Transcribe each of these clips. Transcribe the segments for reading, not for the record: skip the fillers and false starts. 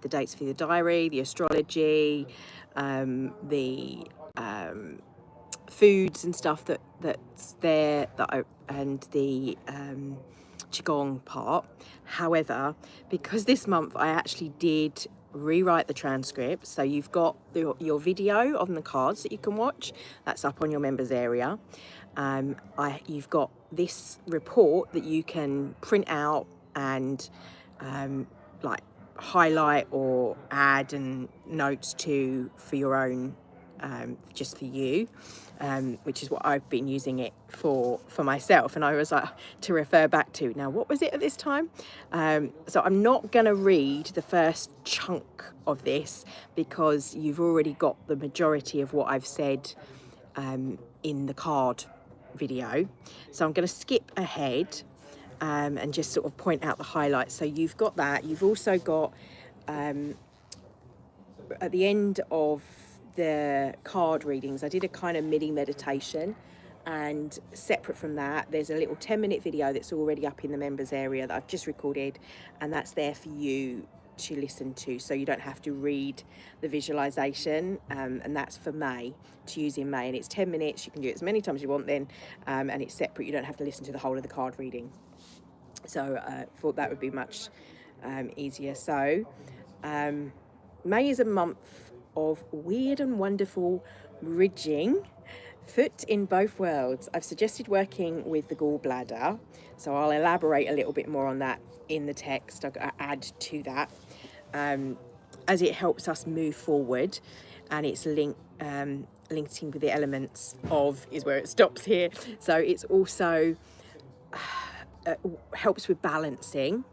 the dates for the diary, the astrology, the foods and stuff that's there, and the Qigong part. However, because this month I actually did rewrite the transcript, so you've got your video on the cards that you can watch. That's up on your members area. You've got this report that you can print out and like highlight or add and notes to for your own, just for you, which is what I've been using it for myself. And I was like, to refer back to, now what was it at this time? So I'm not going to read the first chunk of this because you've already got the majority of what I've said in the card video. So I'm going to skip ahead and just sort of point out the highlights. So you've got that. You've also got at the end of the card readings, I did a kind of mini meditation, and separate from that there's a little 10-minute video that's already up in the members area that I've just recorded, and that's there for you to listen to, so you don't have to read the visualization, and that's for May, to use in May, and it's 10 minutes. You can do it as many times as you want then, and it's separate. You don't have to listen to the whole of the card reading. So I thought that would be much easier. So May is a month of weird and wonderful bridging, foot in both worlds. I've suggested working with the gallbladder, so I'll elaborate a little bit more on that in the text. I'll add to that, as it helps us move forward, and it's linking with the elements of, is where it stops here. So it's also helps with balancing.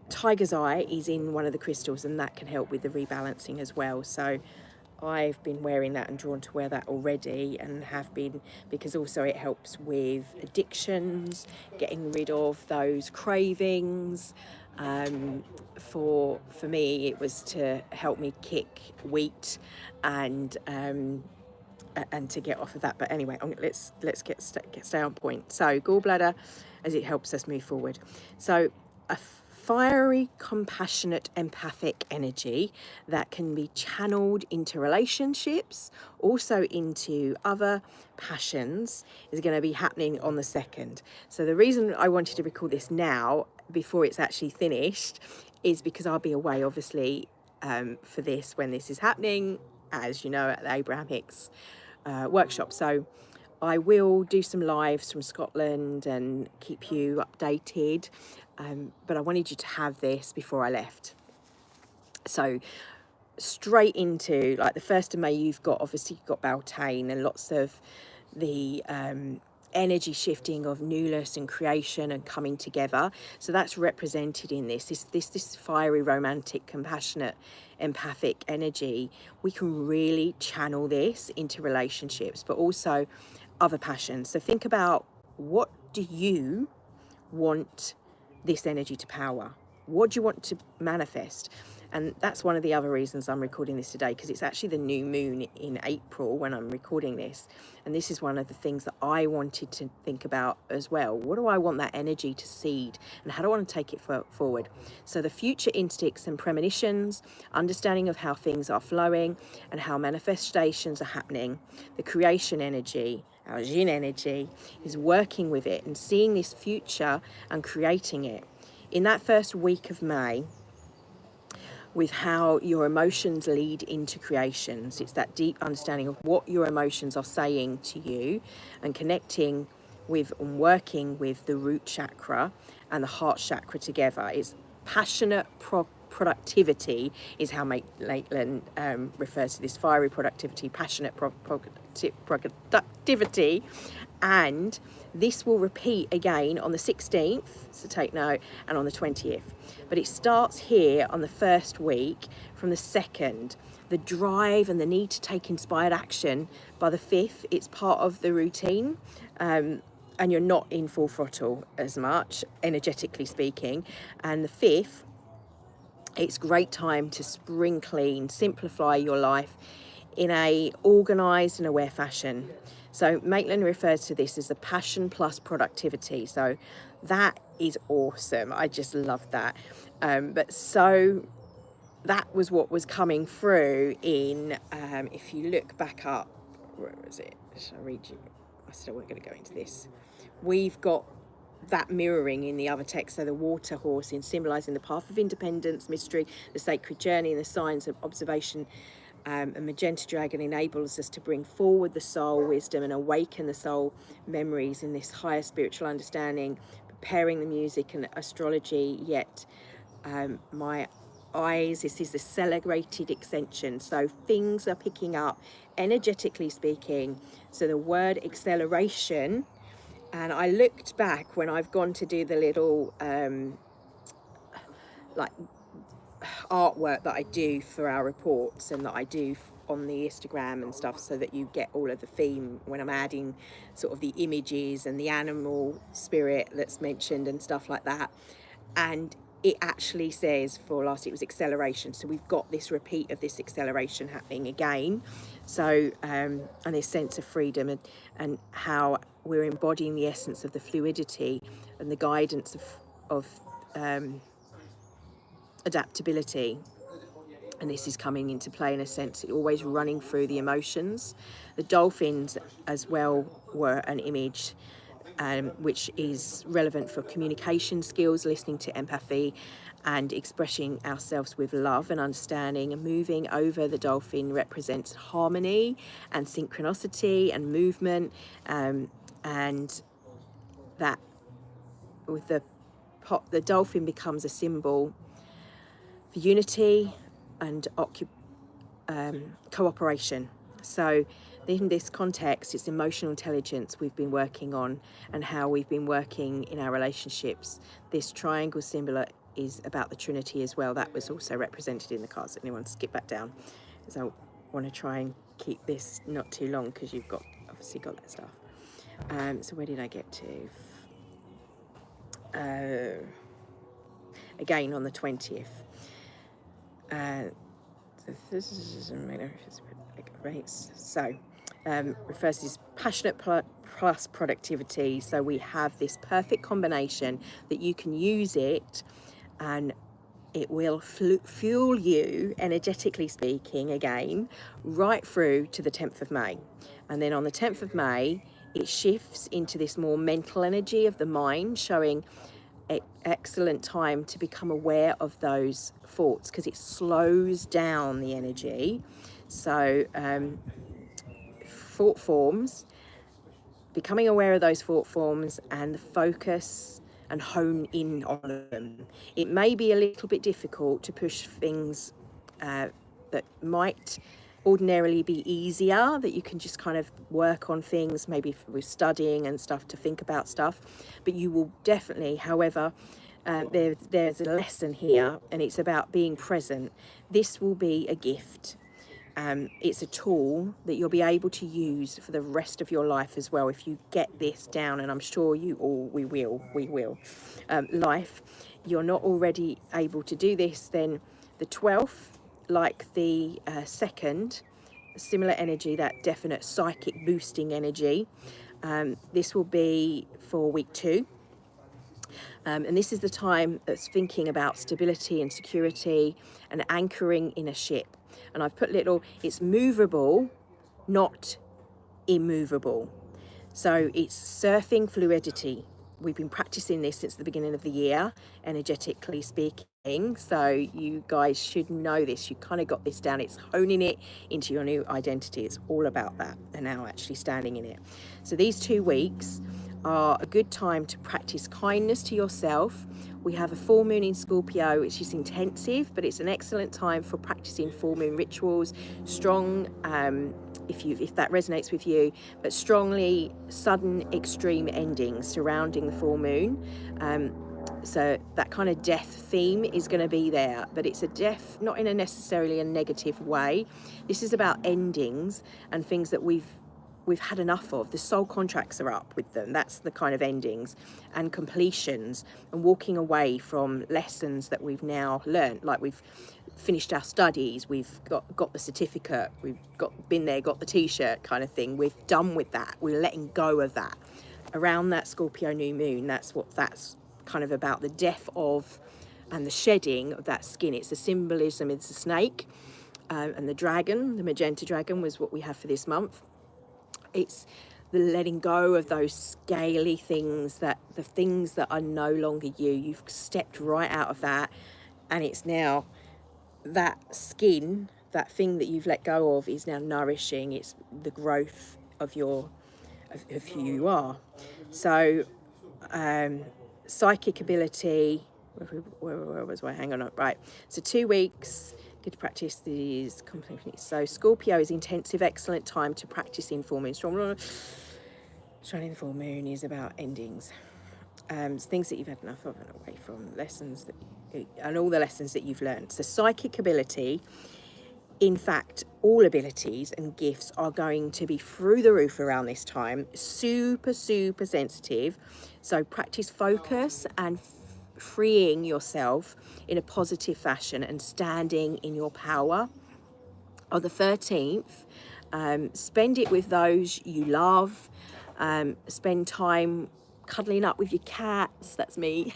Tiger's eye is in one of the crystals, and that can help with the rebalancing as well. So I've been wearing that and drawn to wear that already, and have been, because also it helps with addictions, getting rid of those cravings. For me, it was to help me kick wheat and to get off of that. But anyway, let's stay on point. So gallbladder, as it helps us move forward. So a fiery, compassionate, empathic energy that can be channeled into relationships, also into other passions, is going to be happening on the 2nd. So the reason I wanted to record this now, before it's actually finished, is because I'll be away, obviously, for this when this is happening, as you know, at the Abraham Hicks workshop. So I will do some lives from Scotland and keep you updated, but I wanted you to have this before I left. So straight into, like, the 1st of May, you've got Beltane and lots of the energy shifting of newness and creation and coming together. So that's represented in this fiery, romantic, compassionate, empathic energy. We can really channel this into relationships, but also other passions. So think about, what do you want this energy to power? What do you want to manifest? And that's one of the other reasons I'm recording this today, because it's actually the new moon in April when I'm recording this. And this is one of the things that I wanted to think about as well. What do I want that energy to seed, and how do I want to take it forward? So the future instincts and premonitions, understanding of how things are flowing and how manifestations are happening, the creation energy, our yin energy, is working with it and seeing this future and creating it. In that first week of May, with how your emotions lead into creations, it's that deep understanding of what your emotions are saying to you, and connecting with and working with the root chakra and the heart chakra together. It's passionate productivity is how Maitland refers to this: fiery productivity, passionate productivity. And this will repeat again on the 16th, so take note, and on the 20th. But it starts here on the first week. From the 2nd, the drive and the need to take inspired action. By the 5th, it's part of the routine, and you're not in full throttle as much, energetically speaking. And the 5th, it's great time to spring clean, simplify your life in a organised and aware fashion. So Maitland refers to this as the passion plus productivity. So That is awesome. I just love that. But so that was what was coming through in, if you look back up, where was it? Shall I read you? I still weren't going to go into this. We've got that mirroring in the other text. So the water horse in symbolising the path of independence, mystery, the sacred journey, and the signs of observation. And magenta dragon enables us to bring forward the soul wisdom and awaken the soul memories in this higher spiritual understanding, preparing the music and astrology. Yet my eyes, this is a celebrated extension, so things are picking up energetically speaking. So the word acceleration, and I looked back when I've gone to do the little like artwork that I do for our reports and that I do on the Instagram and stuff, so that you get all of the theme when I'm adding sort of the images and the animal spirit that's mentioned and stuff like that. And it actually says for last, it was acceleration. So we've got this repeat of this acceleration happening again. So and this sense of freedom and how we're embodying the essence of the fluidity and the guidance of adaptability. And this is coming into play in a sense, always running through the emotions. The dolphins as well were an image which is relevant for communication skills, listening to empathy and expressing ourselves with love and understanding. And moving over the dolphin represents harmony and synchronicity and movement, and that with the dolphin becomes a symbol for unity and cooperation. So in this context, it's emotional intelligence we've been working on and how we've been working in our relationships. This triangle symbol is about the Trinity as well. That was also represented in the cards. Anyone skip back down? Because I want to try and keep this not too long, because you've obviously got that stuff. So where did I get to? Again on the 20th. This is race. So refers to this passionate plus productivity. So we have this perfect combination that you can use it and it will fuel you, energetically speaking, again, right through to the 10th of May. And then on the 10th of May, it shifts into this more mental energy of the mind, showing an excellent time to become aware of those thoughts, because it slows down the energy. So thought forms, becoming aware of those thought forms and the focus and hone in on them. It may be a little bit difficult to push things that might ordinarily be easier, that you can just kind of work on things, maybe with studying and stuff, to think about stuff. But you will definitely, however, there's a lesson here, and it's about being present. This will be a gift. It's a tool that you'll be able to use for the rest of your life as well, if you get this down, and I'm sure we will. Life, you're not already able to do this, then the 12th, like the 2nd, similar energy, that definite psychic boosting energy. This will be for week 2. And this is the time that's thinking about stability and security and anchoring in a ship. And I've put it's movable, not immovable. So it's surfing fluidity. We've been practicing this since the beginning of the year, energetically speaking. So you guys should know this. You kind of got this down. It's honing it into your new identity. It's all about that, and now actually standing in it. So these 2 weeks are a good time to practice kindness to yourself. We have a full moon in Scorpio, which is intensive, but it's an excellent time for practicing full moon rituals, strong, if that resonates with you, but strongly sudden extreme endings surrounding the full moon. So that kind of death theme is going to be there, but it's a death not in a necessarily a negative way. This is about endings and things that we've had enough of. The soul contracts are up with them. That's the kind of endings and completions, and walking away from lessons that we've now learned. Like, we've finished our studies, we've got the certificate, we've been there, got the t-shirt kind of thing. We've done with that. We're letting go of that. Around that Scorpio new moon, that's kind of about the death of and the shedding of that skin. It's the symbolism, it's the snake, and the dragon, the magenta dragon was what we have for this month. It's the letting go of those scaly things, that the things that are no longer you. You've stepped right out of that, and it's now that skin, that thing that you've let go of, is now nourishing. It's the growth of your of who you are. So psychic ability, where was I? Hang on, right. So 2 weeks, good to practice these completely. So Scorpio is intensive, excellent time to practice in full moon. Shining the full moon is about endings, things that you've had enough of and away from, lessons that, and all the lessons that you've learned. So psychic ability, in fact, all abilities and gifts are going to be through the roof around this time. Super, super sensitive. So practice focus and freeing yourself in a positive fashion and standing in your power. On the 13th, spend it with those you love. Spend time cuddling up with your cats. That's me.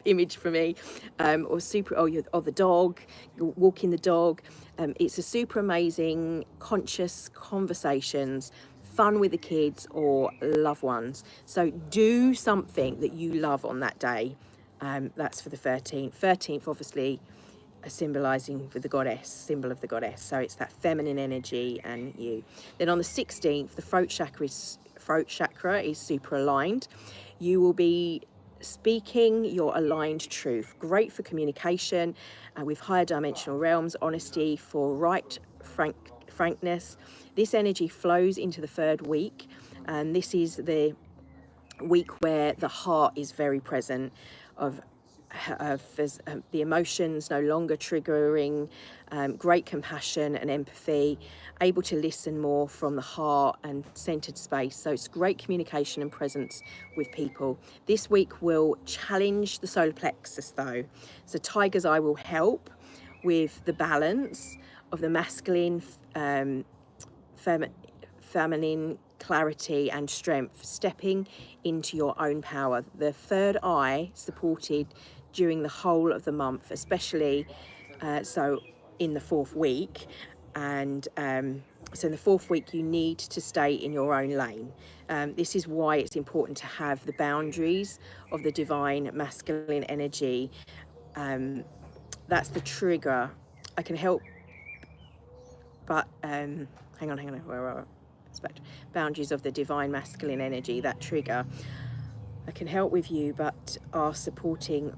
Image for me. Or the dog, walking the dog. It's a super amazing conscious conversations, fun with the kids or loved ones. So do something that you love on that day. That's for the 13th. 13th, obviously, symbolizing for the goddess, symbol of the goddess. So it's that feminine energy and you. Then on the 16th, the throat chakra is super aligned. You will be speaking your aligned truth. Great for communication with higher dimensional realms, honesty, for frankness. This energy flows into the 3rd week, and this is the week where the heart is very present, of the emotions no longer triggering, great compassion and empathy, able to listen more from the heart and centered space. So it's great communication and presence with people. This week will challenge the solar plexus though. So Tiger's Eye will help with the balance of the masculine, feminine clarity and strength, stepping into your own power. The 3rd eye supported during the whole of the month, especially so in the 4th week, and so in the 4th week you need to stay in your own lane. This is why it's important to have the boundaries of the divine masculine energy. That's the trigger. I can help, but hang on, where boundaries of the divine masculine energy, that trigger. I can help with you, but our supporting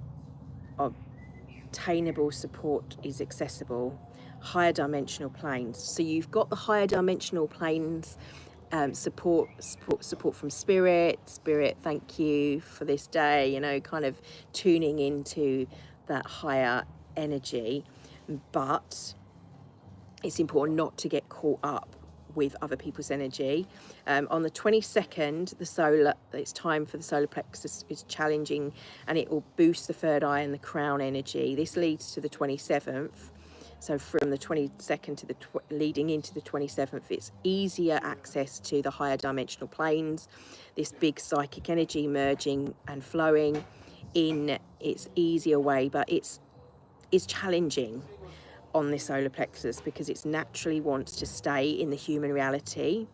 obtainable support is accessible. Higher dimensional planes. So you've got the higher dimensional planes, support from spirit, thank you for this day, kind of tuning into that higher energy. But it's important not to get caught up with other people's energy. On the 22nd, it's time for the solar plexus is challenging, and it will boost the 3rd eye and the crown energy. This leads to the 27th. So from the 22nd to leading into the 27th, it's easier access to the higher dimensional planes, this big psychic energy merging and flowing in its easier way, but it's challenging on this solar plexus because it naturally wants to stay in the human reality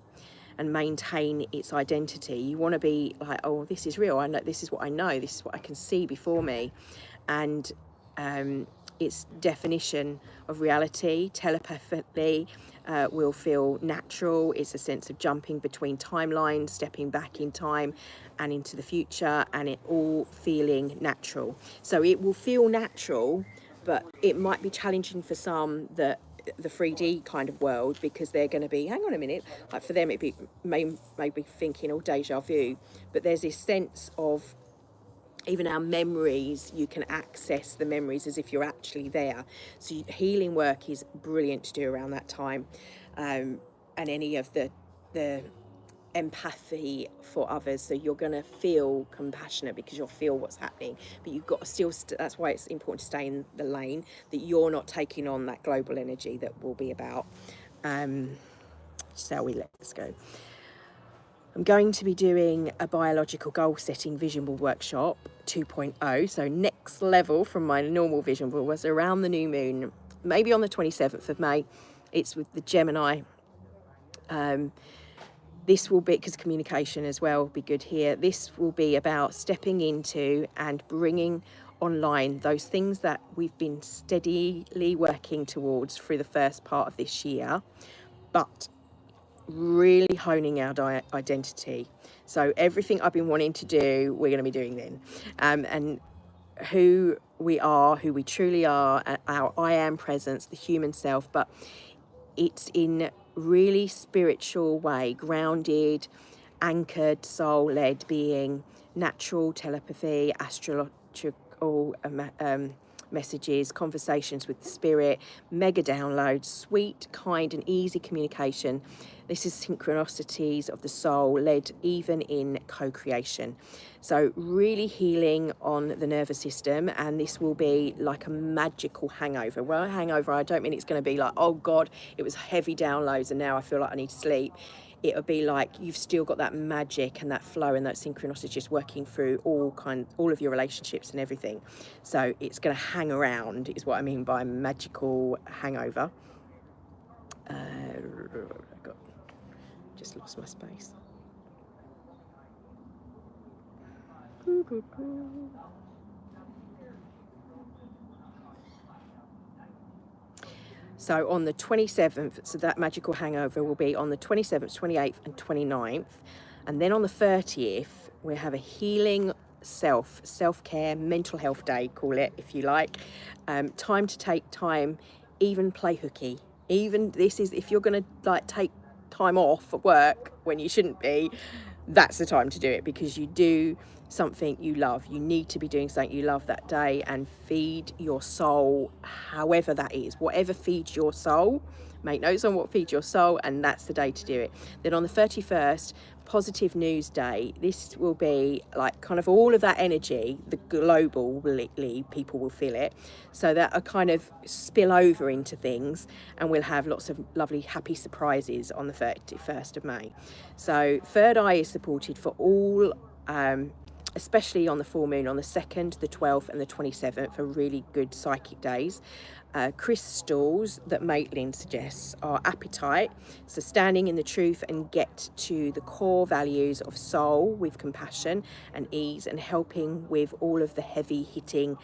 and maintain its identity. You want to be like, oh, this is real. I know, this is what I know. This is what I can see before me. And its definition of reality telepathically will feel natural. It's a sense of jumping between timelines, stepping back in time and into the future, and it all feeling natural. So it will feel natural, but it might be challenging for some that the 3D kind of world, because they're going to be, hang on a minute, like for them it may be thinking, oh, deja vu, but there's this sense of even our memories, you can access the memories as if you're actually there. So healing work is brilliant to do around that time, and any of the empathy for others, so you're going to feel compassionate because you'll feel what's happening, but you've got to still that's why it's important to stay in the lane, that you're not taking on that global energy that will be about let's go. I'm going to be doing a biological goal setting vision board workshop 2.0, so next level from my normal vision board, was around the new moon, maybe on the 27th of May. It's with the Gemini. This will be, because communication as well will be good here, this will be about stepping into and bringing online those things that we've been steadily working towards through the first part of this year, but really honing our identity. So everything I've been wanting to do, we're going to be doing then. And who we are, who we truly are, our I am presence, the human self, but it's in really spiritual way, grounded, anchored, soul-led being, natural telepathy, astrological messages, conversations with the spirit, mega downloads, sweet, kind and easy communication. This is synchronicities of the soul led even in co-creation. So really healing on the nervous system, and this will be like a magical hangover. Well, a hangover, I don't mean it's going to be like, oh God, it was heavy downloads and now I feel like I need to sleep. It'll be like you've still got that magic and that flow and that synchronicity just working through all of your relationships and everything. So it's going to hang around, is what I mean by magical hangover. Just lost my space. So on the 27th, so that magical hangover will be on the 27th, 28th and 29th. And then on the 30th, we have a healing self-care, mental health day, call it, if you like. Time to take time, even play hooky. Even this is, if you're going to like take time off at work when you shouldn't be, that's the time to do it, because you do something you love. You need to be doing something you love that day and feed your soul, however that is, whatever feeds your soul. Make notes on what feeds your soul, and that's the day to do it. Then on the 31st, positive news day, this will be like kind of all of that energy, the globally people will feel it, so that a kind of spill over into things, and we'll have lots of lovely happy surprises on the 31st of May. So third eye is supported for all, especially on the full moon on the 2nd, the 12th and the 27th are really good psychic days. Crystals that Maitland suggests are apatite, so standing in the truth and get to the core values of soul with compassion and ease, and helping with all of the heavy hitting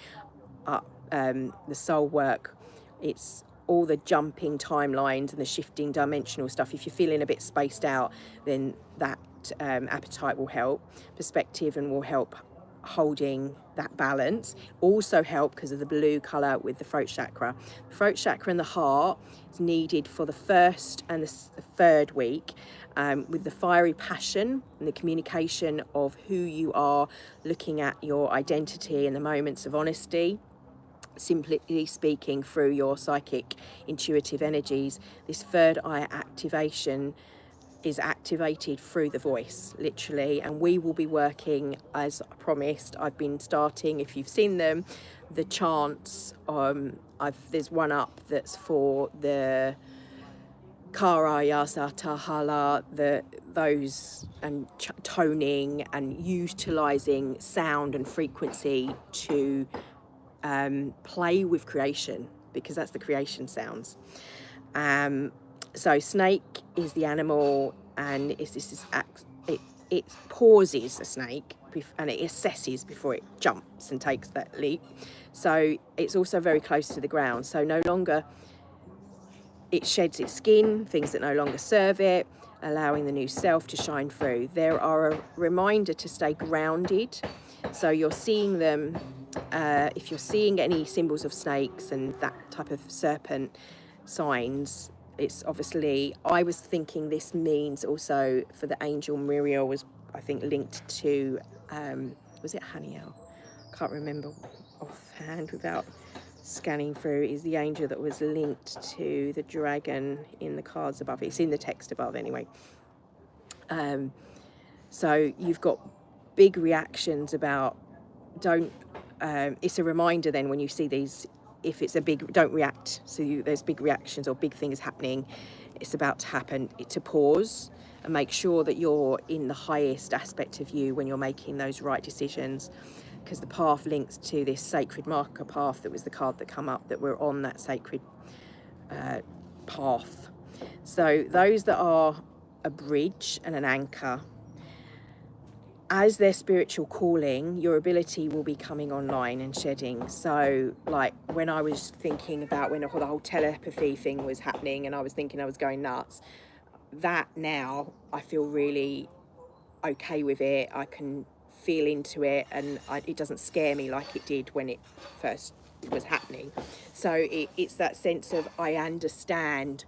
the soul work. It's all the jumping timelines and the shifting dimensional stuff. If you're feeling a bit spaced out, then that apatite will help. Perspective and will help holding that balance. Also help because of the blue colour with the throat chakra. The throat chakra and the heart is needed for the first and the third week, with the fiery passion and the communication of who you are, looking at your identity in the moments of honesty. Simply speaking, through your psychic intuitive energies, this third eye activation is activated through the voice, literally, and we will be working, as promised. I've been starting, if you've seen them, the chants. There's one up that's for the Kara Yasa Tahala, those, and toning and utilising sound and frequency to play with creation, because that's the creation sounds. So snake is the animal, and it pauses a snake and it assesses before it jumps and takes that leap. So it's also very close to the ground. So no longer, it sheds its skin, things that no longer serve it, allowing the new self to shine through. There are a reminder to stay grounded. So you're seeing them, if you're seeing any symbols of snakes and that type of serpent signs, it's obviously, I was thinking this means also for the angel Muriel was, I think, linked to, was it Haniel? Can't remember offhand without scanning through. Is the angel that was linked to the dragon in the cards above. It's in the text above anyway. So you've got big reactions about, don't, it's a reminder then when you see these if it's a big, don't react. So there's big reactions or big things happening, it's about to happen, to pause and make sure that you're in the highest aspect of you when you're making those right decisions, because the path links to this sacred marker path. That was the card that come up, that we're on that sacred path. So those that are a bridge and an anchor, as their spiritual calling, your ability will be coming online and shedding. So like when I was thinking about when the whole telepathy thing was happening and I was thinking I was going nuts, that now I feel really okay with it. I can feel into it, and it doesn't scare me like it did when it first was happening. So it's that sense of, I understand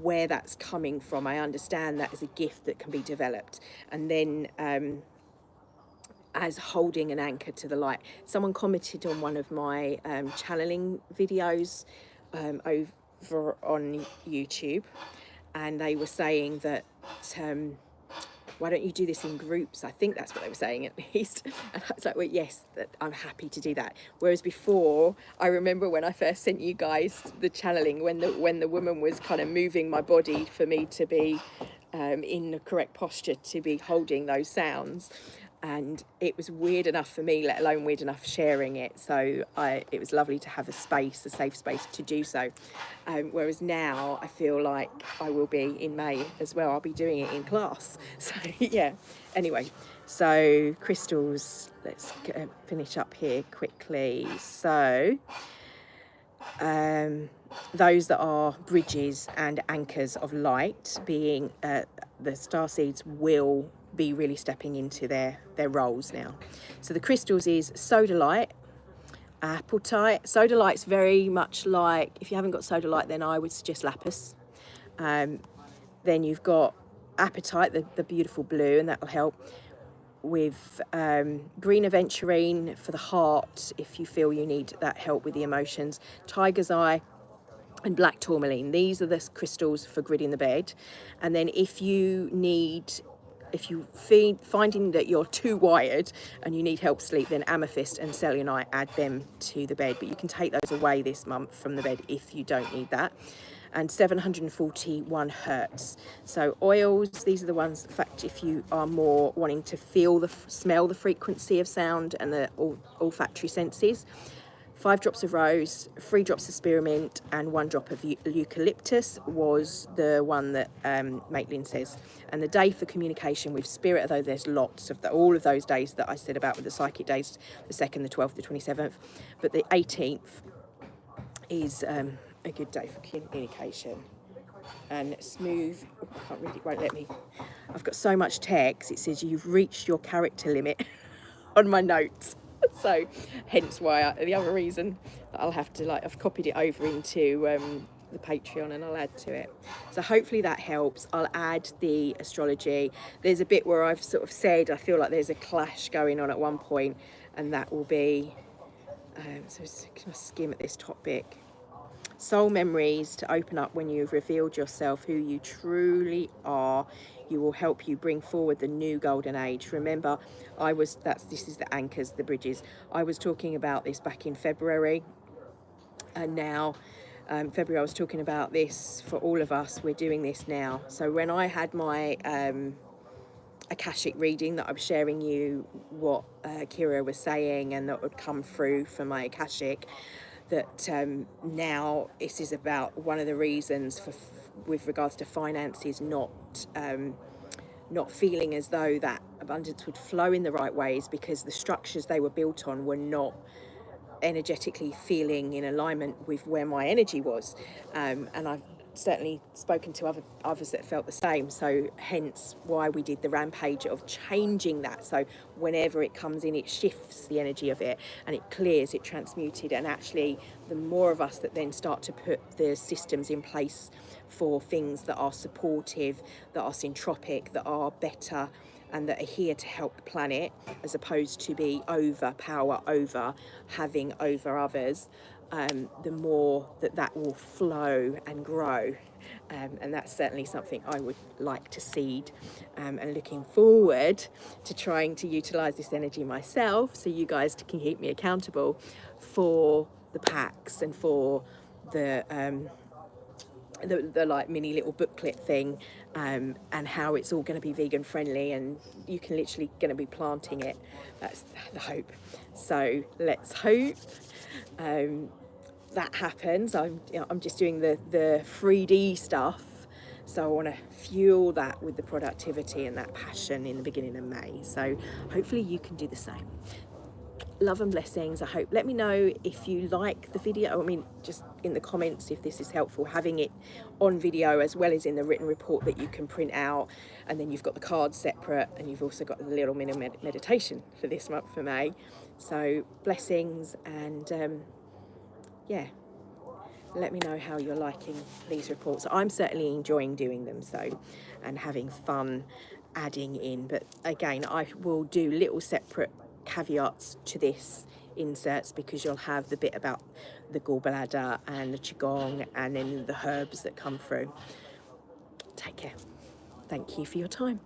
where that's coming from. I understand that as a gift that can be developed. And then as holding an anchor to the light. Someone commented on one of my channeling videos over on YouTube, and they were saying that why don't you do this in groups? I think that's what they were saying, at least. And I was like, well, yes, that I'm happy to do that. Whereas before, I remember when I first sent you guys the channeling, when the woman was kind of moving my body for me to be in the correct posture to be holding those sounds. And it was weird enough for me, let alone weird enough sharing it. So it was lovely to have a space, a safe space to do so. Whereas now I feel like I will be in May as well. I'll be doing it in class. So yeah, anyway, so crystals, let's finish up here quickly. So those that are bridges and anchors of light, being the starseeds, will be really stepping into their roles now. So the crystals is sodalite, apatite. Sodalite's very much like, if you haven't got sodalite, then I would suggest lapis. Then you've got apatite, the beautiful blue, and that will help with green aventurine for the heart, if you feel you need that help with the emotions. Tiger's eye and black tourmaline. These are the crystals for gridding the bed. And then if you finding that you're too wired and you need help sleep, then amethyst and selenite, add them to the bed. But you can take those away this month from the bed if you don't need that. And 741 hertz. So oils, these are the ones, in fact, if you are more wanting to feel smell the frequency of sound and the olfactory senses. 5 drops of rose, 3 drops of spearmint, and 1 drop of eucalyptus was the one that Maitland says. And the day for communication with spirit, although there's lots of all of those days that I said about with the psychic days, the 2nd, the 12th, the 27th, but the 18th is a good day for communication. And smooth, I can't read it, won't let me. I've got so much text, it says you've reached your character limit on my notes. So hence why the other reason that I'll have to, I've copied it over into the Patreon and I'll add to it. So hopefully that helps. I'll add the astrology. There's a bit where I've sort of said I feel like there's a clash going on at one point, and that will be so can I skim at this topic? Soul memories to open up when you've revealed yourself, who you truly are. You will help you bring forward the new golden age. Remember, this is the anchors, the bridges. I was talking about this back in February, and now February I was talking about this for all of us. We're doing this now. So when I had my Akashic reading that I was sharing you what Kira was saying and that would come through from my Akashic, that now this is about one of the reasons for with regards to finances not feeling as though that abundance would flow in the right ways, because the structures they were built on were not energetically feeling in alignment with where my energy was, and I've certainly spoken to others that felt the same. So hence why we did the rampage of changing that. So whenever it comes in, it shifts the energy of it and it clears, it transmuted. And actually the more of us that then start to put the systems in place for things that are supportive, that are syntropic, that are better, and that are here to help the planet, as opposed to be having over others, the more that will flow and grow. And that's certainly something I would like to seed, and looking forward to trying to utilise this energy myself, so you guys can keep me accountable for the packs and for the like mini little booklet thing, and how it's all going to be vegan friendly, and you can literally going to be planting it. That's the hope. So let's hope that happens. I'm just doing the 3D stuff, so I want to fuel that with the productivity and that passion in the beginning of May. So hopefully you can do the same. Love and blessings. I hope. Let me know if you like the video. I mean, just in the comments if this is helpful, having it on video as well as in the written report that you can print out, and then you've got the cards separate, and you've also got the little mini meditation for this month for May. So blessings, and yeah, let me know how you're liking these reports. I'm certainly enjoying doing them, so, and having fun adding in. But again, I will do little separate caveats to this inserts, because you'll have the bit about the gallbladder and the qigong, and then the herbs that come through. Take care. Thank you for your time.